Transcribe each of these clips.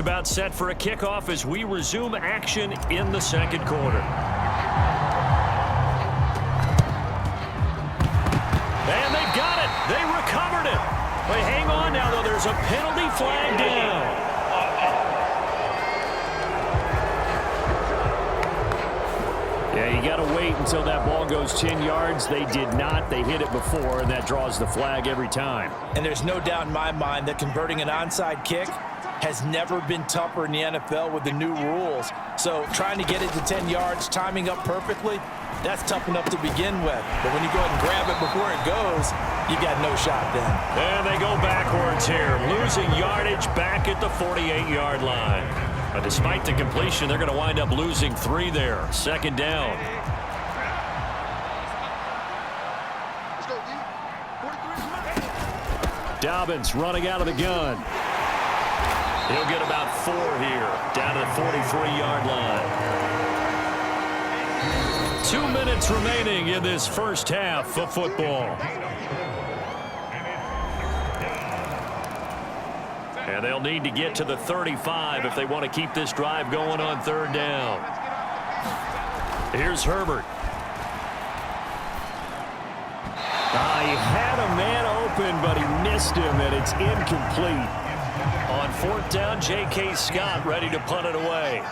About set for a kickoff as we resume action in the second quarter. And they've got it. They recovered it. They hang on now, though. There's a penalty flag down. Yeah, you got to wait until that ball goes 10 yards. They did not. They hit it before, and that draws the flag every time. And there's no doubt in my mind that converting an onside kick has never been tougher in the NFL with the new rules. So trying to get it to 10 yards, timing up perfectly, that's tough enough to begin with. But when you go ahead and grab it before it goes, you got no shot then. And they go backwards here, losing yardage back at the 48-yard line. But despite the completion, they're going to wind up losing 3 there. Second down. Dobbins running out of the gun. He'll get about 4 here, down to the 43-yard line. 2 minutes remaining in this first half of football. And they'll need to get to the 35 if they want to keep this drive going on third down. Here's Herbert. He had a man open, but he missed him, and it's incomplete. On fourth down, J.K. Scott ready to punt it away.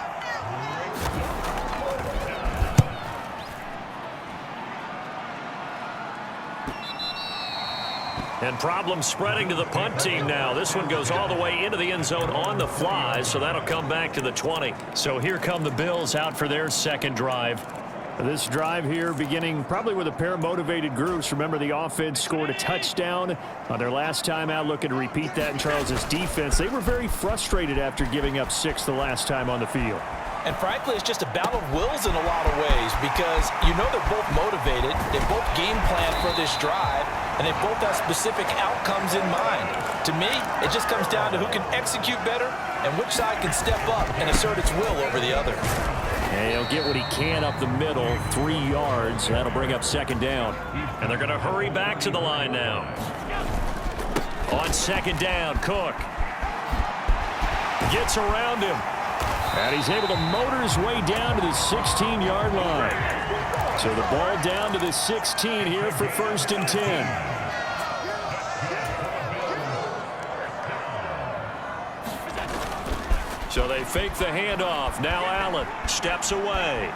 And problems spreading to the punt team now. This one goes all the way into the end zone on the fly, so that'll come back to the 20. So here come the Bills out for their second drive. This drive here beginning probably with a pair of motivated groups. Remember, the offense scored a touchdown on their last time out, looking to repeat that in Charles's defense. They were very frustrated after giving up 6 the last time on the field. And frankly, it's just a battle of wills in a lot of ways because you know they're both motivated, they both game plan for this drive, and they both have specific outcomes in mind. To me, it just comes down to who can execute better and which side can step up and assert its will over the other. And he'll get what he can up the middle, 3 yards. That'll bring up second down. And they're going to hurry back to the line now. On second down, Cook gets around him. And he's able to motor his way down to the 16-yard line. So the ball down to the 16 here for first and 10. So they fake the handoff. Now Allen steps away.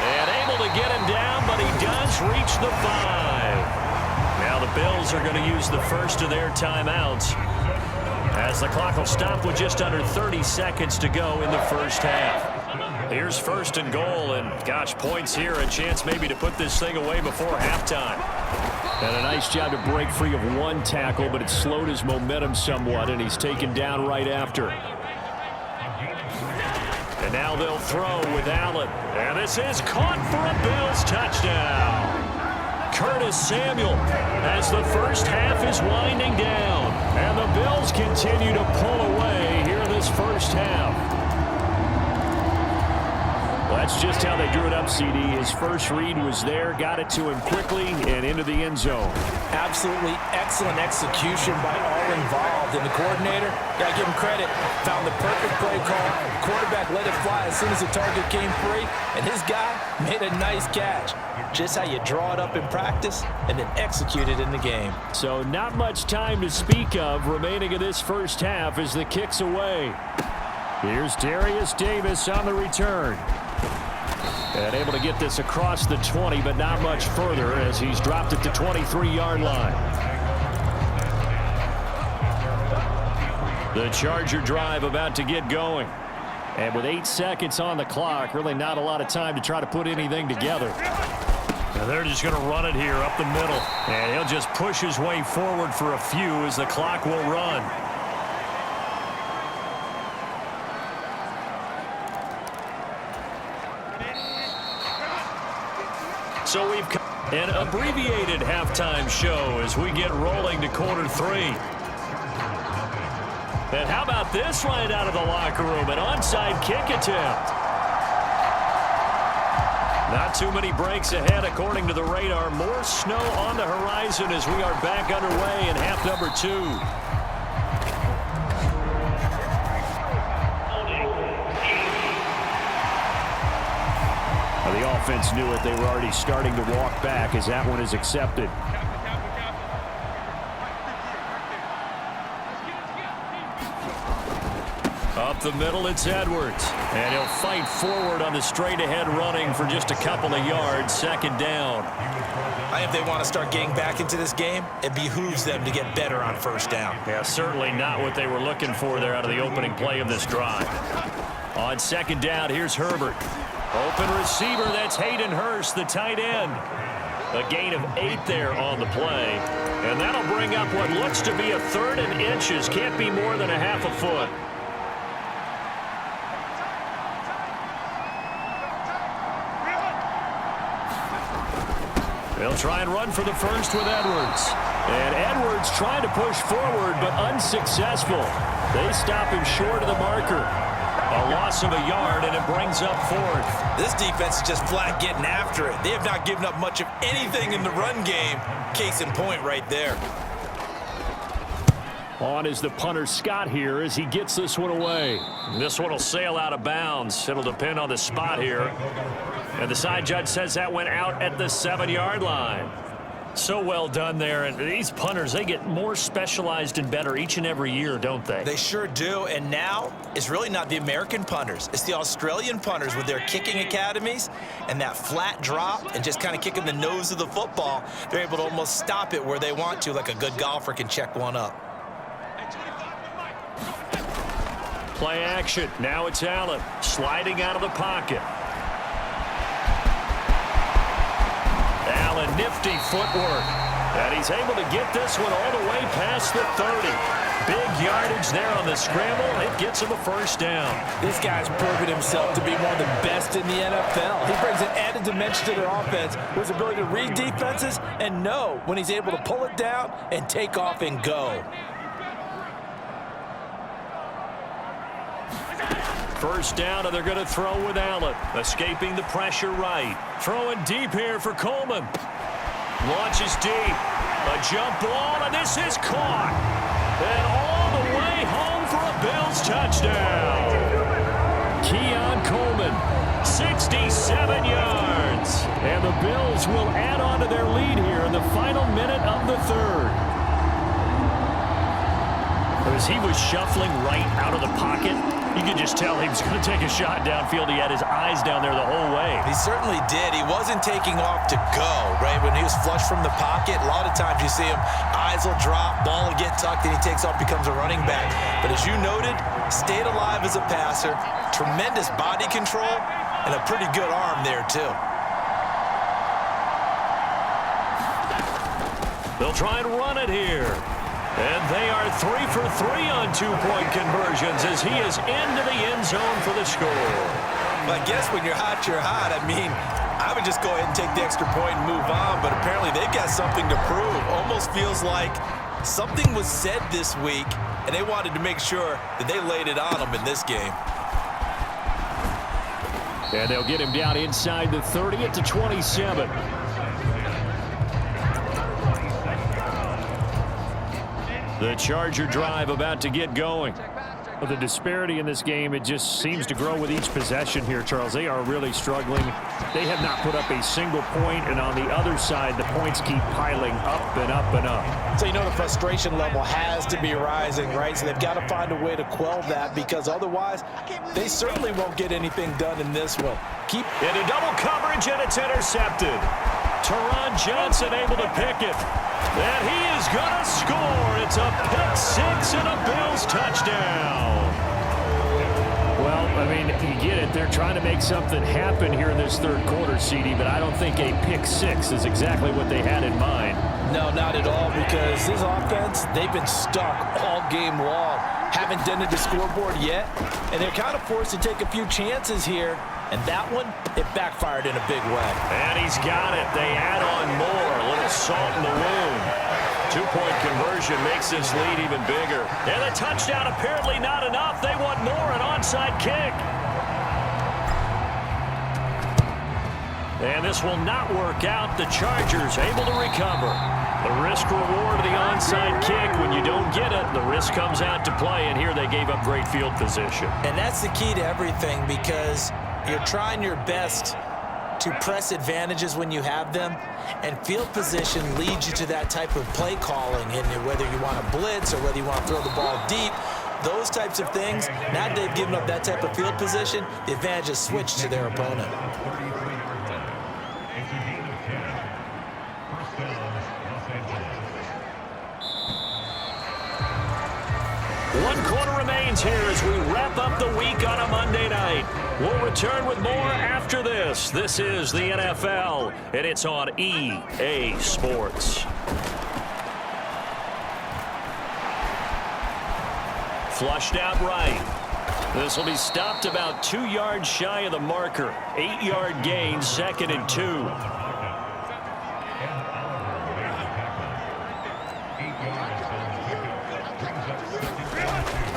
And able to get him down, but he does reach the 5. Now the Bills are going to use the first of their timeouts, as the clock will stop with just under 30 seconds to go in the first half. Here's first and goal, and gosh, points here, a chance maybe to put this thing away before halftime. And a nice job to break free of one tackle, but it slowed his momentum somewhat, and he's taken down right after. And now they'll throw with Allen. And this is caught for a Bills touchdown. Curtis Samuel as the first half is winding down. And the Bills continue to pull away here in this first half. Well, that's just how they drew it up, CD. His first read was there, got it to him quickly, and into the end zone. Absolutely excellent execution by all involved. And the coordinator, got to give him credit, found the perfect play call. Quarterback let it fly as soon as the target came free, and his guy made a nice catch. Just how you draw it up in practice and then execute it in the game. So not much time to speak of remaining in this first half as the kick's away. Here's Darius Davis on the return. And able to get this across the 20, but not much further as he's dropped at the 23-yard line. The Charger drive about to get going. And with 8 seconds on the clock, really not a lot of time to try to put anything together. And they're just going to run it here up the middle. And he'll just push his way forward for a few as the clock will run. So we've got an abbreviated halftime show as we get rolling to quarter 3. And how about this right out of the locker room? An onside kick attempt. Not too many breaks ahead according to the radar. More snow on the horizon as we are back underway in half number 2. defense knew it. They were already starting to walk back as that one is accepted. Up the middle, it's Edwards. And he'll fight forward on the straight-ahead running for just a couple of yards. Second down. If they want to start getting back into this game, it behooves them to get better on first down. Yeah, certainly not what they were looking for there out of the opening play of this drive. On second down, here's Herbert. Open receiver, that's Hayden Hurst, the tight end. A gain of 8 there on the play. And that'll bring up what looks to be a 3rd and inches. Can't be more than a half a foot. They'll try and run for the first with Edwards. And Edwards trying to push forward, but unsuccessful. They stop him short of the marker. A loss of a yard, and it brings up 4th. This defense is just flat getting after it. They have not given up much of anything in the run game. Case in point right there. On is the punter Scott here as he gets this one away. This one will sail out of bounds. It'll depend on the spot here. And the side judge says that went out at the 7-yard line. So well done there. And these punters, they get more specialized and better each and every year, don't they? They sure do. And now it's really not the American punters. It's the Australian punters with their kicking academies and that flat drop and just kind of kicking the nose of the football. They're able to almost stop it where they want to, like a good golfer can check one up. Play action. Now it's Allen sliding out of the pocket. Allen, nifty footwork. And he's able to get this one all the way past the 30. Big yardage there on the scramble. It gets him a first down. This guy's proven himself to be one of the best in the NFL. He brings an added dimension to their offense with his ability to read defenses and know when he's able to pull it down and take off and go. First down, and they're going to throw with Allen. Escaping the pressure right. Throwing deep here for Coleman. Launches deep. A jump ball, and this is caught. And all the way home for a Bills touchdown. Keon Coleman, 67 yards. And the Bills will add on to their lead here in the final minute of the 3rd. As he was shuffling right out of the pocket, you could just tell he was going to take a shot downfield. He had his eyes down there the whole way. He certainly did. He wasn't taking off to go, right? When he was flush from the pocket, a lot of times you see him, eyes will drop, ball will get tucked, and he takes off, becomes a running back. But as you noted, stayed alive as a passer, tremendous body control, and a pretty good arm there, too. They'll try and run it here. And they are 3 for 3 on 2-point conversions as he is into the end zone for the score. Well, I guess when you're hot, you're hot. I mean, I would just go ahead and take the extra point and move on, but apparently they've got something to prove. Almost feels like something was said this week, and they wanted to make sure that they laid it on them in this game. And they'll get him down inside the 30 at the 27. The Charger drive about to get going. Well, the disparity in this game, it just seems to grow with each possession here, Charles. They are really struggling. They have not put up a single point, and on the other side, the points keep piling up and up and up. So you know the frustration level has to be rising, right? So they've got to find a way to quell that because otherwise, they certainly won't get anything done in this one. Keep into double coverage, and it's intercepted. Teron Johnson able to pick it. And he is going to score. It's a pick-6 and a Bills touchdown. Well, I mean, you get it. They're trying to make something happen here in this 3rd quarter, CD, but I don't think a pick-6 is exactly what they had in mind. No, not at all, because this offense, they've been stuck all game long. Haven't dented the scoreboard yet, and they're kind of forced to take a few chances here. And that one, it backfired in a big way. And he's got it. They add on more. A little salt in the wound. 2-point conversion makes this lead even bigger. And the touchdown apparently not enough. They want more, an onside kick. And this will not work out. The Chargers able to recover. The risk-reward of the onside kick. When you don't get it, the risk comes out to play. And here they gave up great field position. And that's the key to everything because you're trying your best to press advantages when you have them, and field position leads you to that type of play calling. And whether you want to blitz or whether you want to throw the ball deep, those types of things, now that they've given up that type of field position, the advantage is switched to their opponent. One quarter remains here as we wrap up the week on a Monday night. We'll return with more after this. This is the NFL, and it's on EA Sports. Flushed out right. This will be stopped about 2 yards shy of the marker. 8-yard gain, 2nd and 2.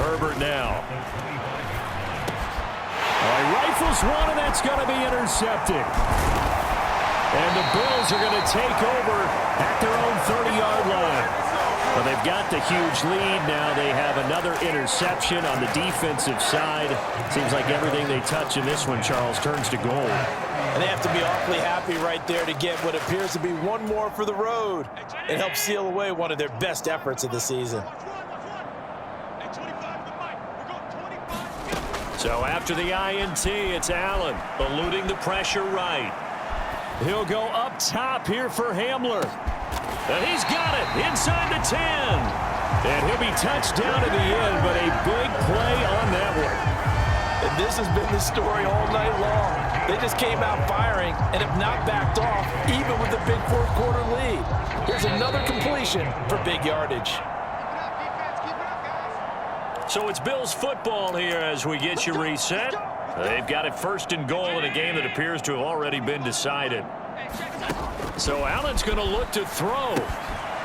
Herbert now. Rifles one, and that's going to be intercepted. And the Bills are going to take over at their own 30-yard line. Well, they've got the huge lead. Now they have another interception on the defensive side. Seems like everything they touch in this one, Charles, turns to gold. And they have to be awfully happy right there to get what appears to be one more for the road. It helps seal away one of their best efforts of the season. So after the INT, it's Allen eluding the pressure right. He'll go up top here for Hamler. And he's got it inside the 10. And he'll be touched down in the end, but a big play on that one. And this has been the story all night long. They just came out firing and have not backed off, even with a big fourth-quarter lead. Here's another completion for big yardage. So it's Bills football here as we get you reset. They've got it 1st and goal in a game that appears to have already been decided. So Allen's going to look to throw.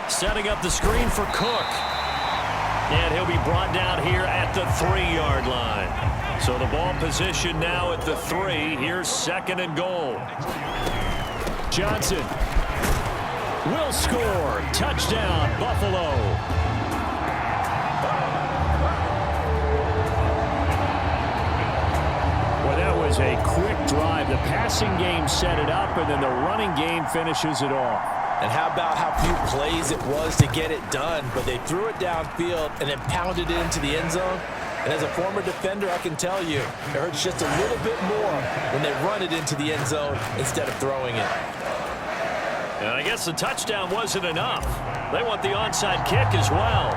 Setting up the screen for Cook. And he'll be brought down here at the 3-yard line. So the ball position now at the 3. Here's 2nd and goal. Johnson will score. Touchdown, Buffalo. Was a quick drive. The passing game set it up, and then the running game finishes it off. And how about how few plays it was to get it done, but they threw it downfield and then pounded it into the end zone. And as a former defender, I can tell you, it hurts just a little bit more when they run it into the end zone instead of throwing it. And I guess the touchdown wasn't enough. They want the onside kick as well.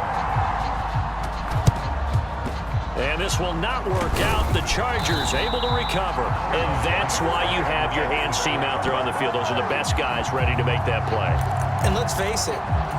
And this will not work out. The Chargers able to recover. And that's why you have your hands team out there on the field. Those are the best guys ready to make that play. And let's face it,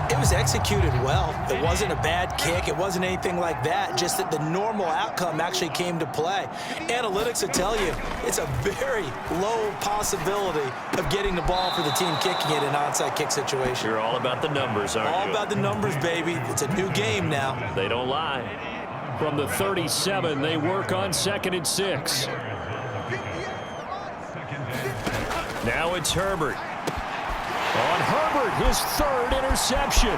it was executed well. It wasn't a bad kick. It wasn't anything like that. Just that the normal outcome actually came to play. Analytics will tell you it's a very low possibility of getting the ball for the team kicking it in an onside kick situation. You're all about the numbers, aren't you? All about the numbers, baby. It's a new game now. They don't lie. From the 37, they work on 2nd and 6. Now it's Herbert. On Herbert, his 3rd interception.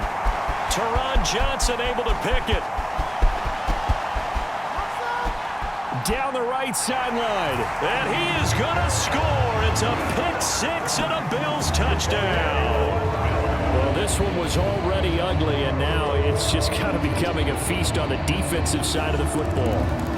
Teron Johnson able to pick it. Down the right sideline. And he is going to score. It's a pick 6 and a Bills touchdown. Well, this one was already ugly, and now it's just kind of becoming a feast on the defensive side of the football.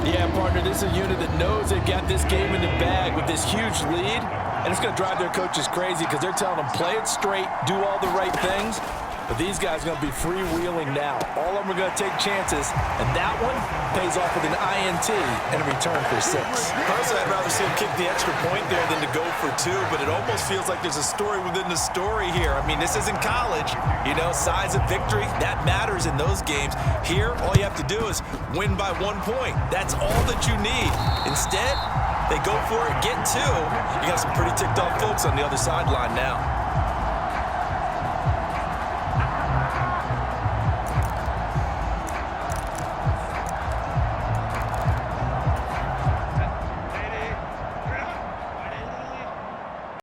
Yeah, partner, this is a unit that knows they've got this game in the bag with this huge lead, and it's going to drive their coaches crazy because they're telling them play it straight, do all the right things. But these guys are going to be freewheeling now. All of them are going to take chances, and that one pays off with an INT and a return for 6. Personally, I'd rather see him kick the extra point there than to go for 2, but it almost feels like there's a story within the story here. I mean, this isn't college. You know, size of victory, that matters in those games. Here, all you have to do is win by 1 point. That's all that you need. Instead, they go for it, get 2. You got some pretty ticked off folks on the other sideline now.